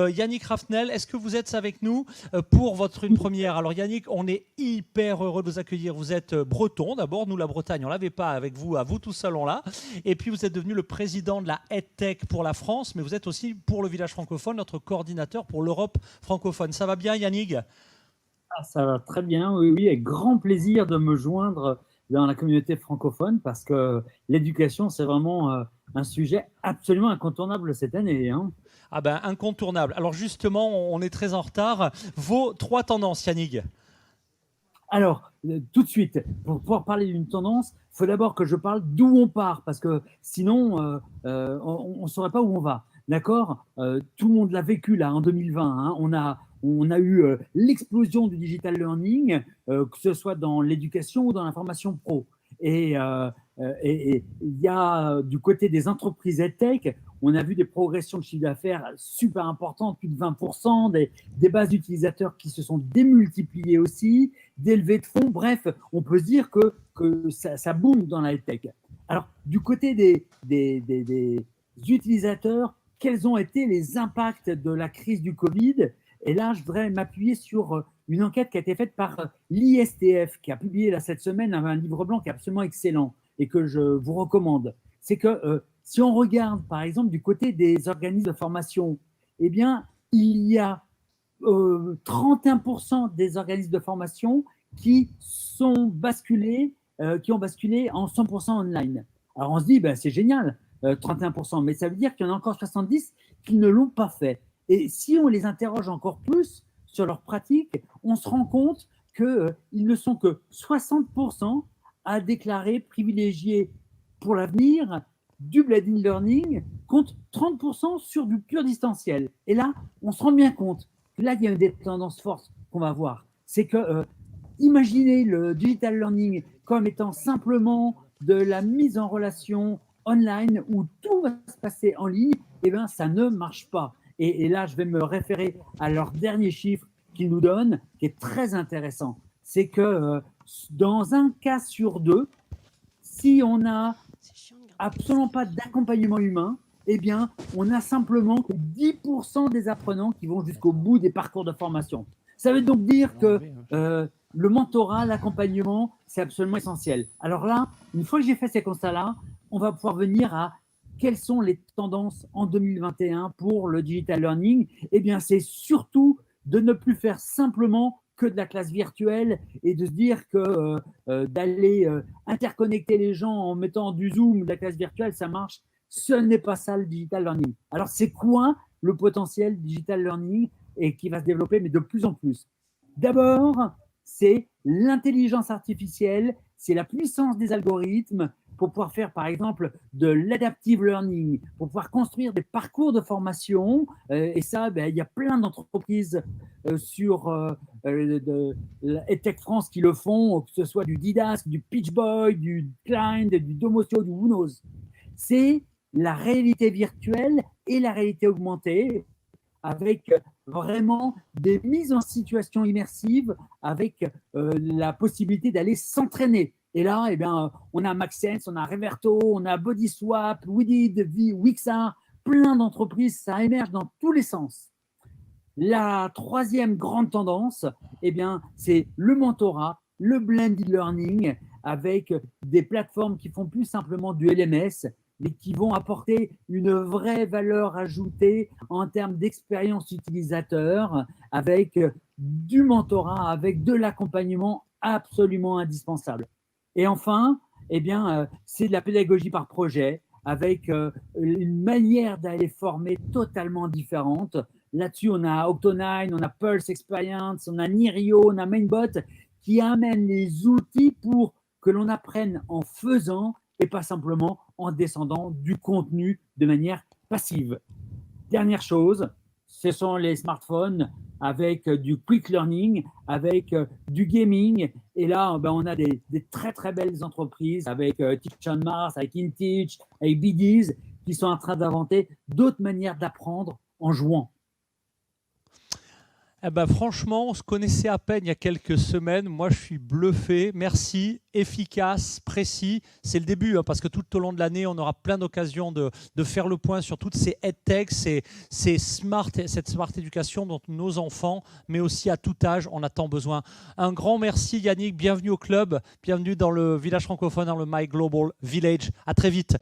Yannick Raffnel. Est-ce que vous êtes avec nous pour une première? Alors Yannick, on est hyper heureux de vous accueillir. Vous êtes breton d'abord. Nous, la Bretagne, on ne l'avait pas avec vous, à vous tout seul là. Et puis vous êtes devenu le président de la EdTech pour la France, mais vous êtes aussi pour le village francophone, notre coordinateur pour l'Europe francophone. Ça va bien Yannick? Ça va très bien, oui, oui, avec grand plaisir de me joindre dans la communauté francophone parce que l'éducation, c'est vraiment un sujet absolument incontournable cette année, hein. Ah ben incontournable. Alors justement, on est très en retard. Vos 3 tendances, Yannick? Alors, tout de suite, pour pouvoir parler d'une tendance, il faut d'abord que je parle d'où on part parce que sinon, on ne saurait pas où on va. D'accord. Tout le monde l'a vécu là en 2020, hein. On a eu l'explosion du digital learning, que ce soit dans l'éducation ou dans la formation pro. Et il y a du côté des entreprises EdTech, on a vu des progressions de chiffre d'affaires super importantes, plus de 20%, des bases d'utilisateurs qui se sont démultipliées aussi, des levées de fonds. Bref, on peut se dire que ça boom dans la tech. Alors, du côté des utilisateurs, quels ont été les impacts de la crise du Covid? Et là, je voudrais m'appuyer sur une enquête qui a été faite par l'ISTF, qui a publié là, cette semaine un livre blanc qui est absolument excellent et que je vous recommande. C'est que si on regarde, par exemple, du côté des organismes de formation, eh bien, il y a 31% des organismes de formation qui ont basculé en 100% online. Alors, on se dit, ben, c'est génial, 31%, mais ça veut dire qu'il y en a encore 70 qui ne l'ont pas fait. Et si on les interroge encore plus sur leurs pratiques, on se rend compte qu'ils ne sont que 60% à déclarer privilégier pour l'avenir du blended learning contre 30% sur du pur distanciel. Et là, on se rend bien compte que là, il y a une des tendances fortes qu'on va voir. C'est que imaginez le digital learning comme étant simplement de la mise en relation online où tout va se passer en ligne, eh bien, ça ne marche pas. Et là, je vais me référer à leur dernier chiffre qu'ils nous donnent, qui est très intéressant. C'est que dans un cas sur deux, si on n'a absolument pas d'accompagnement humain, eh bien, on a simplement que 10% des apprenants qui vont jusqu'au bout des parcours de formation. Ça veut donc dire que le mentorat, l'accompagnement, c'est absolument essentiel. Alors là, une fois que j'ai fait ces constats-là, on va pouvoir venir à quelles sont les tendances en 2021 pour le digital learning. Eh bien, c'est surtout de ne plus faire simplement que de la classe virtuelle et de se dire que d'aller interconnecter les gens en mettant du Zoom, de la classe virtuelle, ça marche. Ce n'est pas ça le digital learning. Alors, c'est quoi le potentiel digital learning et qui va se développer, mais de plus en plus? D'abord, c'est l'intelligence artificielle, c'est la puissance des algorithmes pour pouvoir faire, par exemple, de l'adaptive learning, pour pouvoir construire des parcours de formation. Et ça, ben, il y a plein d'entreprises sur EdTech France qui le font, que ce soit du Didask, du Pitchboy, du Klein, du Domosio, du Who knows. C'est la réalité virtuelle et la réalité augmentée avec vraiment des mises en situation immersive, avec la possibilité d'aller s'entraîner. Et là, eh bien, on a Maxence, on a Reverto, on a Bodyswap, Widid, Wixar, plein d'entreprises, ça émerge dans tous les sens. La troisième grande tendance, eh bien, c'est le mentorat, le blended learning, avec des plateformes qui font plus simplement du LMS, mais qui vont apporter une vraie valeur ajoutée en termes d'expérience utilisateur, avec du mentorat, avec de l'accompagnement absolument indispensable. Et enfin, eh bien, c'est de la pédagogie par projet, avec une manière d'aller former totalement différente. Là-dessus, on a Octo9, on a Pulse Experience, on a Nirio, on a Mainbot, qui amènent les outils pour que l'on apprenne en faisant et pas simplement en descendant du contenu de manière passive. Dernière chose, ce sont les smartphones avec du quick learning, avec du gaming. Et là, ben, on a des très, très belles entreprises avec Teach on Mars, avec InTeach, avec Biddies, qui sont en train d'inventer d'autres manières d'apprendre en jouant. Eh ben, franchement, on se connaissait à peine il y a quelques semaines. Moi, je suis bluffé. Merci, efficace, précis. C'est le début, hein, parce que tout au long de l'année, on aura plein d'occasions de faire le point sur toutes ces EdTech, cette smart éducation dont nos enfants, mais aussi à tout âge, on a tant besoin. Un grand merci, Yannick. Bienvenue au club. Bienvenue dans le village francophone, dans le My Global Village. À très vite.